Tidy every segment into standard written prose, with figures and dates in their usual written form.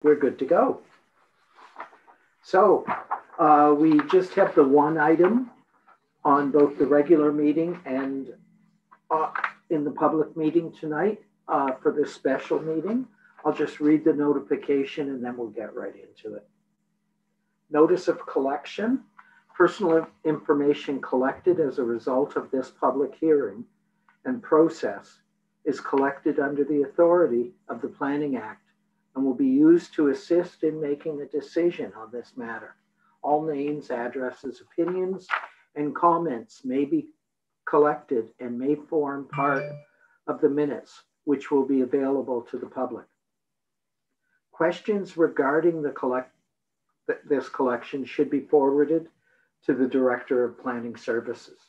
We're good to go. So we just have the one item on both the regular meeting and in the public meeting tonight for this special meeting. I'll just read the notification and then we'll get right into it. Notice of collection. Personal information collected as a result of this public hearing and process is collected under the authority of the Planning Act and will be used to assist in making a decision on this matter. All names, addresses, opinions, and comments may be collected and may form part of the minutes, which will be available to the public. Questions regarding this collection should be forwarded to the Director of Planning Services.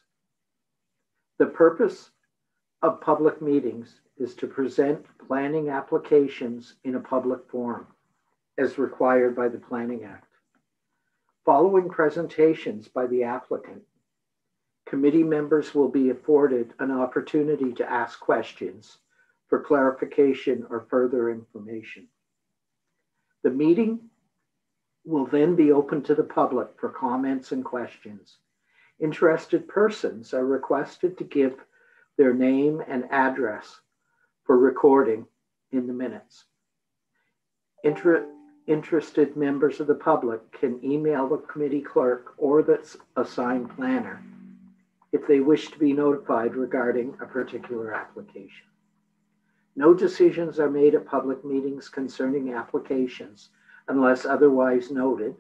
The purpose of public meetings is to present planning applications in a public forum, as required by the Planning Act. Following presentations by the applicant, committee members will be afforded an opportunity to ask questions for clarification or further information. The meeting will then be open to the public for comments and questions. Interested persons are requested to give their name and address for recording in the minutes. Interested members of the public can email the committee clerk or the assigned planner if they wish to be notified regarding a particular application. No decisions are made at public meetings concerning applications unless otherwise noted,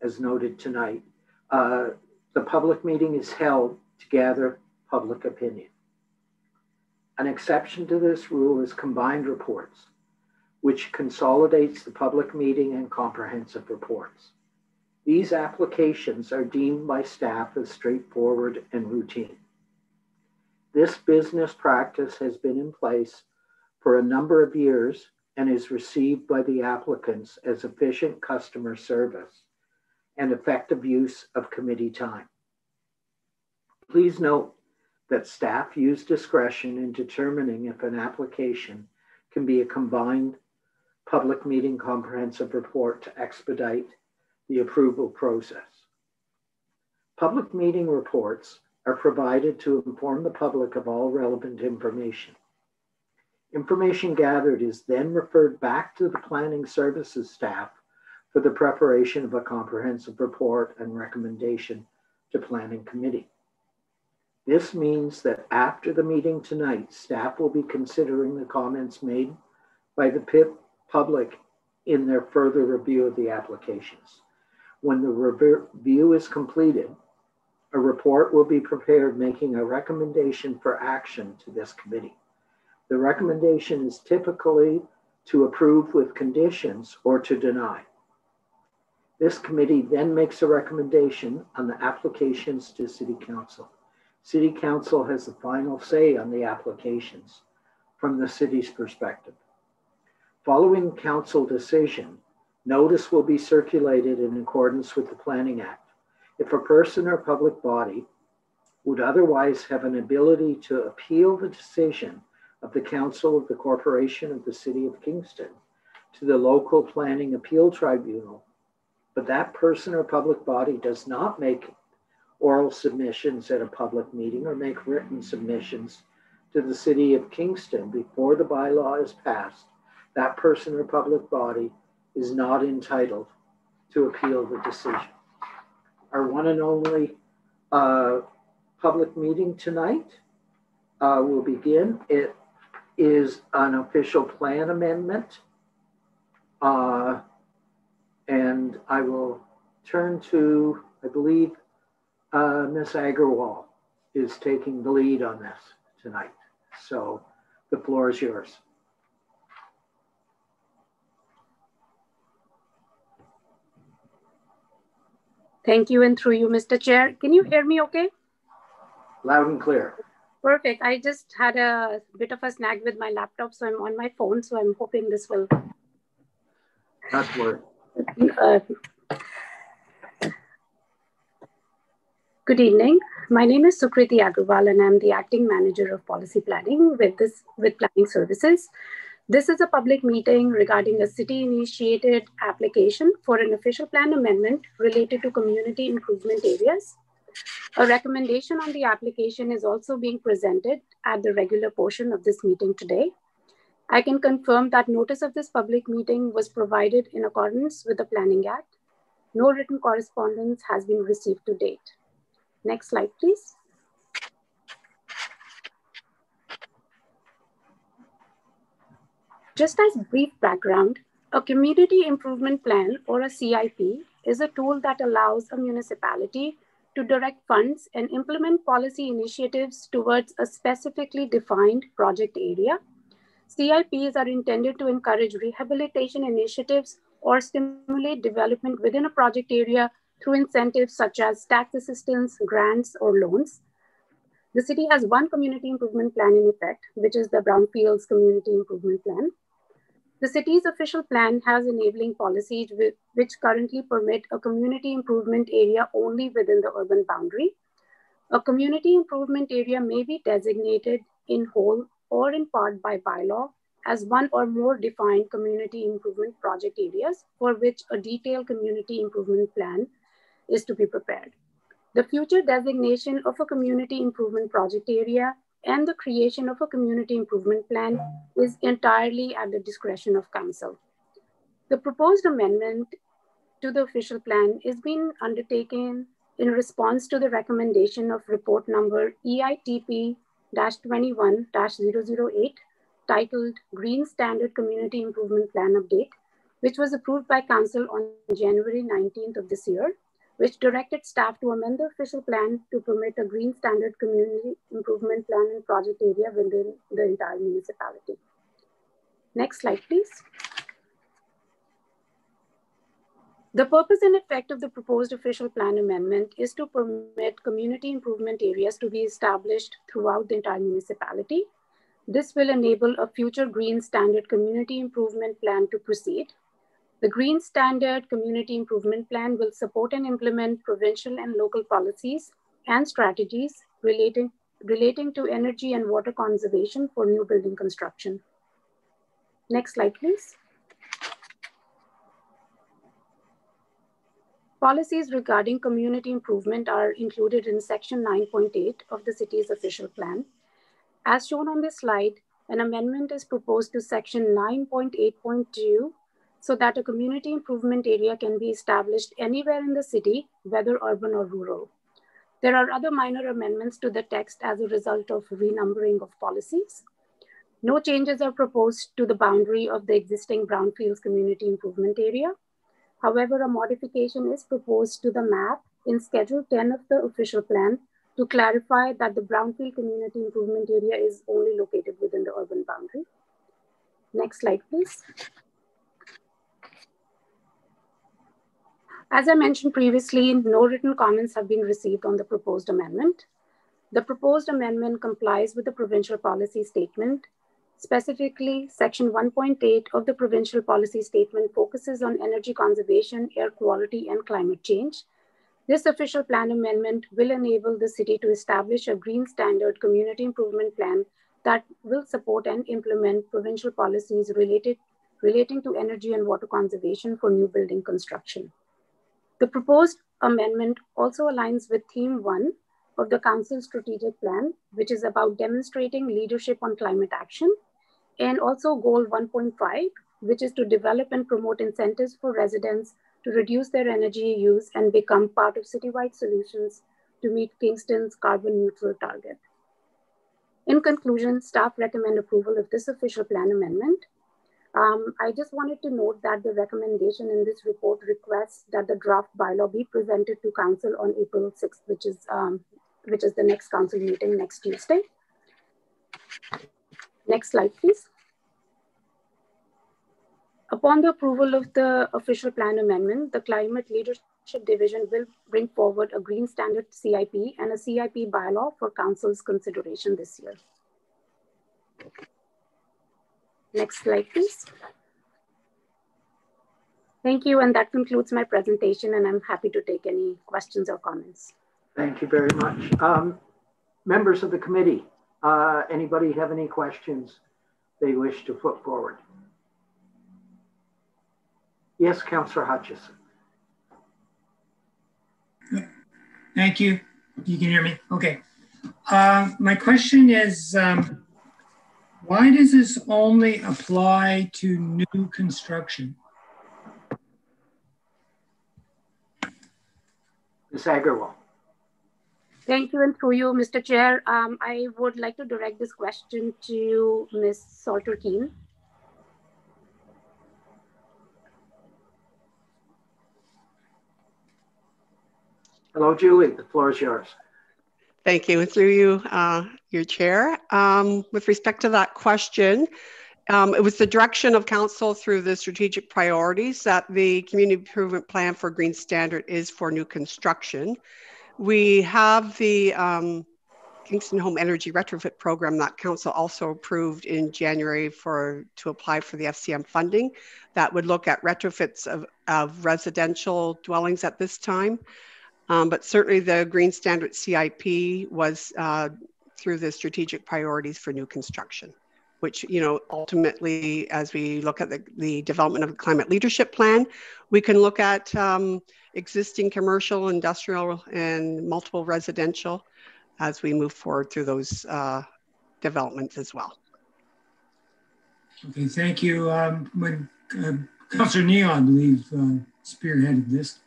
as noted tonight. The public meeting is held to gather public opinion. An exception to this rule is combined reports, which consolidates the public meeting and comprehensive reports. These applications are deemed by staff as straightforward and routine. This business practice has been in place for a number of years and is received by the applicants as efficient customer service and effective use of committee time. Please note that staff use discretion in determining if an application can be a combined public meeting comprehensive report to expedite the approval process. Public meeting reports are provided to inform the public of all relevant information. Information gathered is then referred back to the planning services staff for the preparation of a comprehensive report and recommendation to planning committee. This means that after the meeting tonight, staff will be considering the comments made by the public in their further review of the applications. When the review is completed, a report will be prepared making a recommendation for action to this committee. The recommendation is typically to approve with conditions or to deny. This committee then makes a recommendation on the applications to City Council. City Council has the final say on the applications from the city's perspective. Following Council decision, notice will be circulated in accordance with the Planning Act. If a person or public body would otherwise have an ability to appeal the decision of the Council of the Corporation of the City of Kingston to the local planning appeal tribunal, but that person or public body does not make oral submissions at a public meeting or make written submissions to the City of Kingston before the bylaw is passed, that person or public body is not entitled to appeal the decision. Our one and only public meeting tonight will begin. It is an official plan amendment. And I will turn to, I believe, Ms. Agarwal is taking the lead on this tonight. So the floor is yours. Thank you, and through you, Mr. Chair. Can you hear me okay? Loud and clear. Perfect. I just had a bit of a snag with my laptop, so I'm on my phone, so I'm hoping this will... Not worry. Good evening. My name is Sukriti Agarwal, and I'm the Acting Manager of Policy Planning with Planning Services. This is a public meeting regarding a city-initiated application for an official plan amendment related to community improvement areas. A recommendation on the application is also being presented at the regular portion of this meeting today. I can confirm that notice of this public meeting was provided in accordance with the Planning Act. No written correspondence has been received to date. Next slide, please. Just as brief background, a community improvement plan or a CIP is a tool that allows a municipality to direct funds and implement policy initiatives towards a specifically defined project area. CIPs are intended to encourage rehabilitation initiatives or stimulate development within a project area through incentives such as tax assistance, grants, or loans. The city has one community improvement plan in effect, which is the Brownfields Community Improvement Plan. The city's official plan has enabling policies which currently permit a community improvement area only within the urban boundary. A community improvement area may be designated in whole or in part by bylaw as one or more defined community improvement project areas for which a detailed community improvement plan is to be prepared. The future designation of a community improvement project area and the creation of a community improvement plan is entirely at the discretion of council. The proposed amendment to the official plan is being undertaken in response to the recommendation of report number EITP-21-008 titled Green Standard Community Improvement Plan Update, which was approved by council on January 19th of this year, which directed staff to amend the official plan to permit a green standard community improvement plan and project area within the entire municipality. Next slide, please. The purpose and effect of the proposed official plan amendment is to permit community improvement areas to be established throughout the entire municipality. This will enable a future green standard community improvement plan to proceed. The Green Standard Community Improvement Plan will support and implement provincial and local policies and strategies relating to energy and water conservation for new building construction. Next slide, please. Policies regarding community improvement are included in section 9.8 of the city's official plan. As shown on this slide, an amendment is proposed to section 9.8.2 so that a community improvement area can be established anywhere in the city, whether urban or rural. There are other minor amendments to the text as a result of renumbering of policies. No changes are proposed to the boundary of the existing Brownfields Community Improvement Area. However, a modification is proposed to the map in Schedule 10 of the official plan to clarify that the Brownfield Community Improvement Area is only located within the urban boundary. Next slide, please. As I mentioned previously, no written comments have been received on the proposed amendment. The proposed amendment complies with the provincial policy statement. Specifically, section 1.8 of the provincial policy statement focuses on energy conservation, air quality, and climate change. This official plan amendment will enable the city to establish a green standard community improvement plan that will support and implement provincial policies relating to energy and water conservation for new building construction. The proposed amendment also aligns with Theme 1 of the Council's strategic plan, which is about demonstrating leadership on climate action, and also Goal 1.5, which is to develop and promote incentives for residents to reduce their energy use and become part of citywide solutions to meet Kingston's carbon neutral target. In conclusion, staff recommend approval of this official plan amendment. I just wanted to note that the recommendation in this report requests that the draft bylaw be presented to council on April 6th, which is the next council meeting next Tuesday. Next slide, please. Upon the approval of the official plan amendment, the Climate Leadership Division will bring forward a Green Standard CIP and a CIP bylaw for council's consideration this year. Next slide, please. Thank you, and that concludes my presentation, and I'm happy to take any questions or comments. Thank you very much. Members of the committee, anybody have any questions they wish to put forward. Yes, Councillor Hutchison. Thank you. You can hear me? Okay. My question is, why does this only apply to new construction? Ms. Agarwal. Thank you, and through you, Mr. Chair. I would like to direct this question to Ms. Salter-Keene. Hello, Julie. The floor is yours. Thank you. Through you, your chair. With respect to that question, it was the direction of council through the strategic priorities that the community improvement plan for Green Standard is for new construction. We have the Kingston Home Energy Retrofit Program that council also approved in January to apply for the FCM funding that would look at retrofits of residential dwellings at this time. But certainly the Green Standard CIP was through the strategic priorities for new construction, which, ultimately, as we look at the development of the climate leadership plan, we can look at existing commercial, industrial, and multiple residential as we move forward through those developments as well. Okay, thank you. When Councillor Neal, I believe, spearheaded this.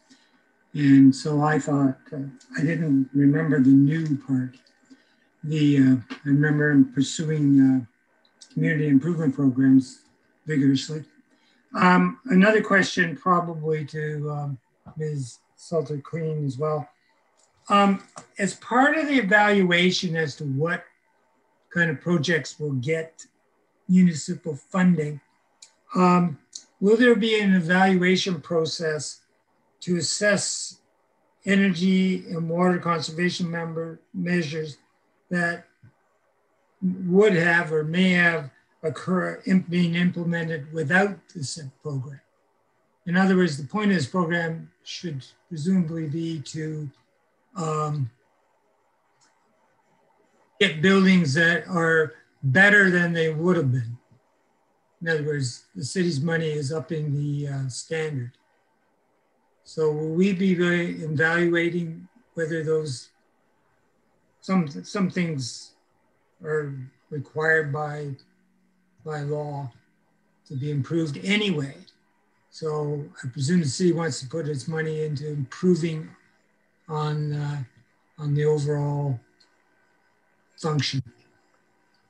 And so I thought, I didn't remember the new part. I remember him pursuing community improvement programs vigorously. Another question probably to Ms. Salter-Keene as well. As part of the evaluation as to what kind of projects will get municipal funding, will there be an evaluation process to assess energy and water conservation measures that would have or may have being implemented without the SIP program? In other words, the point of this program should presumably be to get buildings that are better than they would have been. In other words, the city's money is upping the standard. So will we be evaluating whether some things are required by law to be improved anyway? So I presume the city wants to put its money into improving on the overall function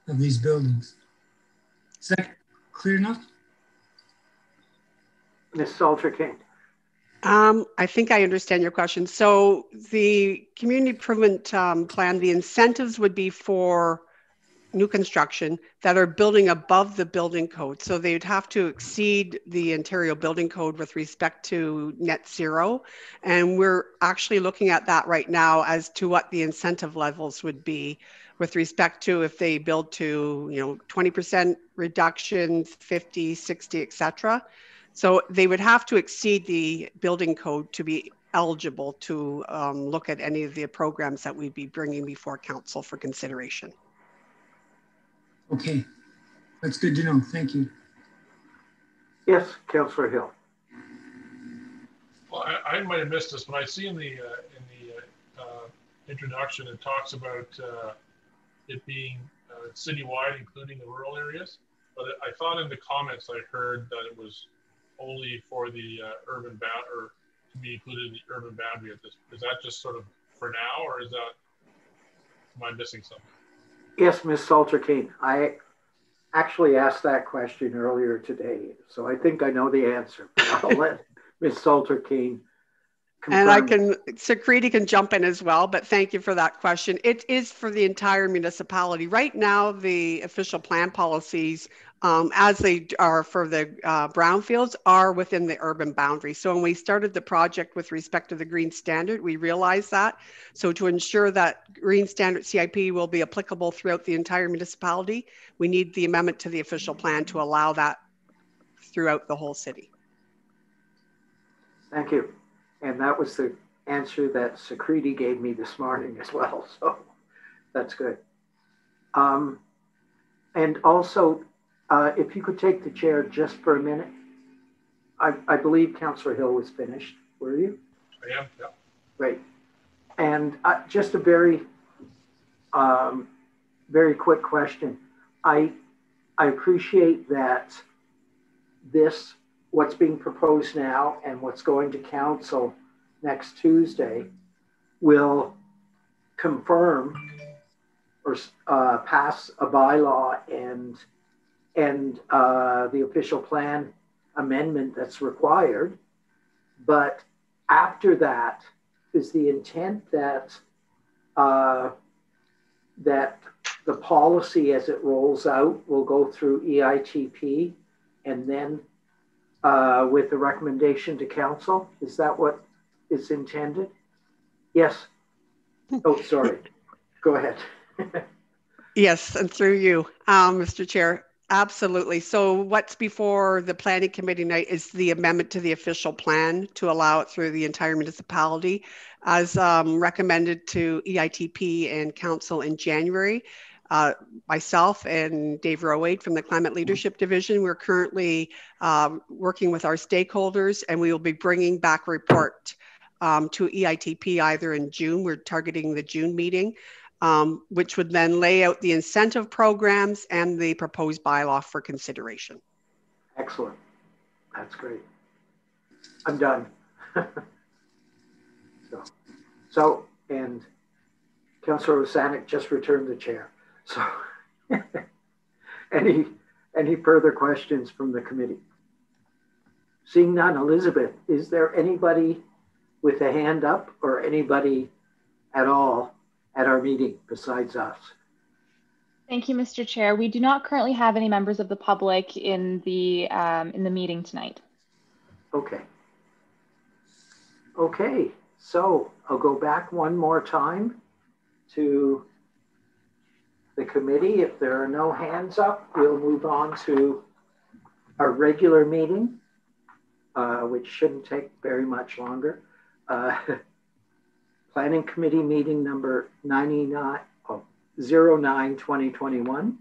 of these buildings. Is that clear enough? Ms. Salter-Keene. I think I understand your question. So the community improvement plan, the incentives would be for new construction that are building above the building code. So they'd have to exceed the Ontario Building Code with respect to net zero. And we're actually looking at that right now as to what the incentive levels would be with respect to if they build to 20% reduction, 50, 60, et cetera. So they would have to exceed the building code to be eligible to look at any of the programs that we'd be bringing before council for consideration. Okay, that's good to know. Thank you. Yes, Councillor Hill. Well, I might have missed this, but I see in the introduction it talks about it being citywide, including the rural areas. But I thought in the comments I heard that it was only for the urban bound, or to be included in the urban boundary at this. Is that just sort of for now, or am I missing something? Yes, Ms. Salter-Keene. I actually asked that question earlier today, so I think I know the answer. I'll let Ms. Salter-Keene confirm. And Security can jump in as well, but thank you for that question. It is for the entire municipality. Right now, the official plan policies, as they are for the brownfields, are within the urban boundary. So when we started the project with respect to the Green Standard, we realized that. So to ensure that Green Standard CIP will be applicable throughout the entire municipality, we need the amendment to the official plan to allow that throughout the whole city. Thank you. And that was the answer that Security gave me this morning as well. So that's good. And also, If you could take the chair just for a minute. I believe Councillor Hill was finished. Were you? I am, yeah. Great. And just a very, very quick question. I appreciate that what's being proposed now and what's going to council next Tuesday will confirm or pass a bylaw and the official plan amendment that's required. But after that, is the intent that that the policy as it rolls out will go through EITP and then with the recommendation to council? Is that what is intended? Yes. Oh, sorry. Go ahead. Yes, and through you, Mr. Chair. Absolutely. So what's before the planning committee night is the amendment to the official plan to allow it through the entire municipality as recommended to EITP and council in January. Myself and Dave Rowade from the Climate Leadership Division, we're currently working with our stakeholders, and we will be bringing back a report to EITP either in June. We're targeting the June meeting. Which would then lay out the incentive programs and the proposed bylaw for consideration. Excellent. That's great. I'm done. And Councillor Rosanek just returned the chair. So any further questions from the committee? Seeing none, Elizabeth, is there anybody with a hand up or anybody at all at our meeting besides us? Thank you, Mr. Chair. We do not currently have any members of the public in the meeting tonight. Okay. Okay, so I'll go back one more time to the committee. If there are no hands up, we'll move on to our regular meeting, which shouldn't take very much longer. Planning Committee meeting number 09/2021.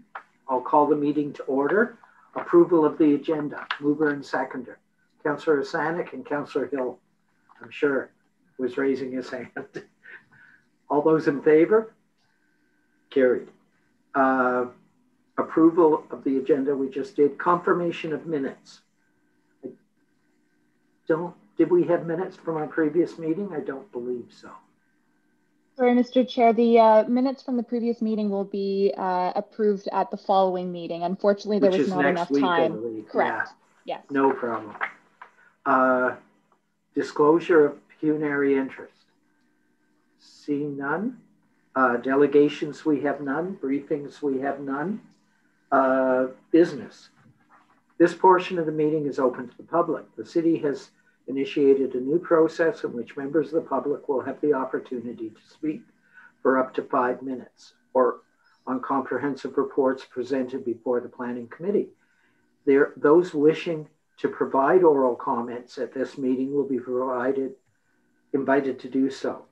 I'll call the meeting to order. Approval of the agenda, mover and seconder. Councillor Rosanek and Councillor Hill, I'm sure, was raising his hand. All those in favor? Carried. Approval of the agenda we just did. Confirmation of minutes. Did we have minutes from our previous meeting? I don't believe so. Sorry, Mr. Chair, the minutes from the previous meeting will be approved at the following meeting. Unfortunately, there was not enough time. Correct. Yeah. Yes. No problem. Disclosure of pecuniary interest. Seeing none. Delegations, we have none. Briefings, we have none. Business. This portion of the meeting is open to the public. The city has initiated a new process in which members of the public will have the opportunity to speak for up to 5 minutes or on comprehensive reports presented before the planning committee. Those wishing to provide oral comments at this meeting will be invited to do so.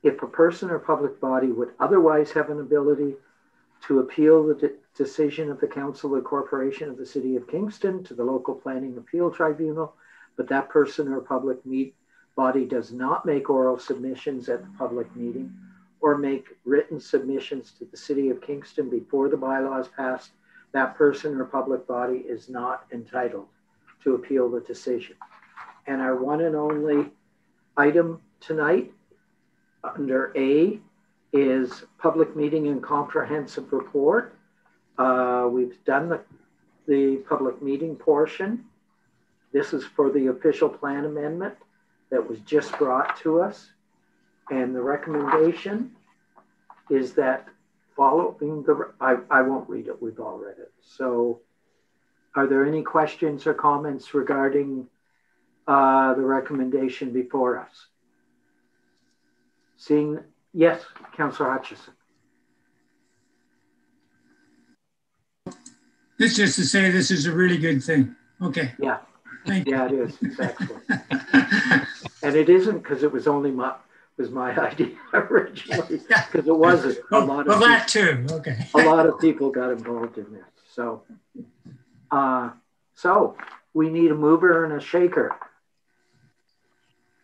If a person or public body would otherwise have an ability to appeal the decision of the Council of Corporation of the City of Kingston to the local planning appeal tribunal, but that person or public body does not make oral submissions at the public meeting or make written submissions to the City of Kingston before the bylaw is passed, that person or public body is not entitled to appeal the decision. And our one and only item tonight under A is public meeting and comprehensive report. We've done the public meeting portion. This is for the official plan amendment that was just brought to us. And the recommendation is that following I won't read it, we've all read it. So are there any questions or comments regarding the recommendation before us? Seeing, yes, Councillor Hutchison. It's just to say this is a really good thing. Okay. Yeah. Yeah, it is. It's excellent. And it isn't because it was only my idea originally, because it wasn't. That too. Okay. A lot of people got involved in this. So So we need a mover and a shaker.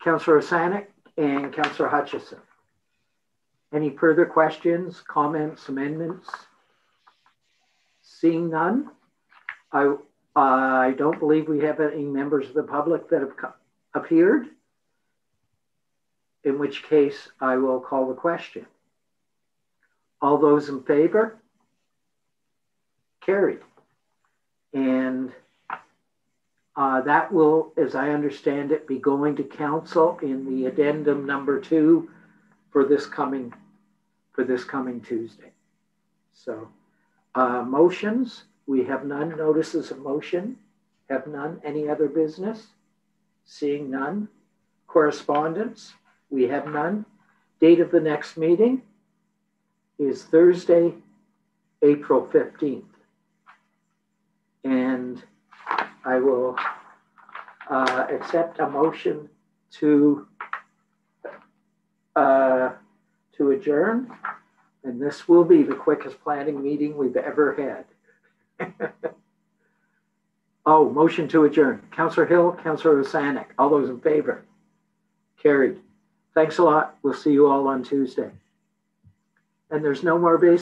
Councillor Sanek and Councillor Hutchison. Any further questions, comments, amendments? Seeing none, I don't believe we have any members of the public that have appeared, in which case I will call the question. All those in favor? Carried. And that will, as I understand it, be going to council in the addendum number 2 for this coming Tuesday. So motions, we have none. Notices of motion, have none. Any other business? Seeing none. Correspondence, we have none. Date of the next meeting is Thursday, April 15th. And I will accept a motion to adjourn. And this will be the quickest planning meeting we've ever had. Oh, motion to adjourn. Councillor Hill, Councillor Osanek, all those in favor? Carried. Thanks a lot. We'll see you all on Tuesday. And there's no more business.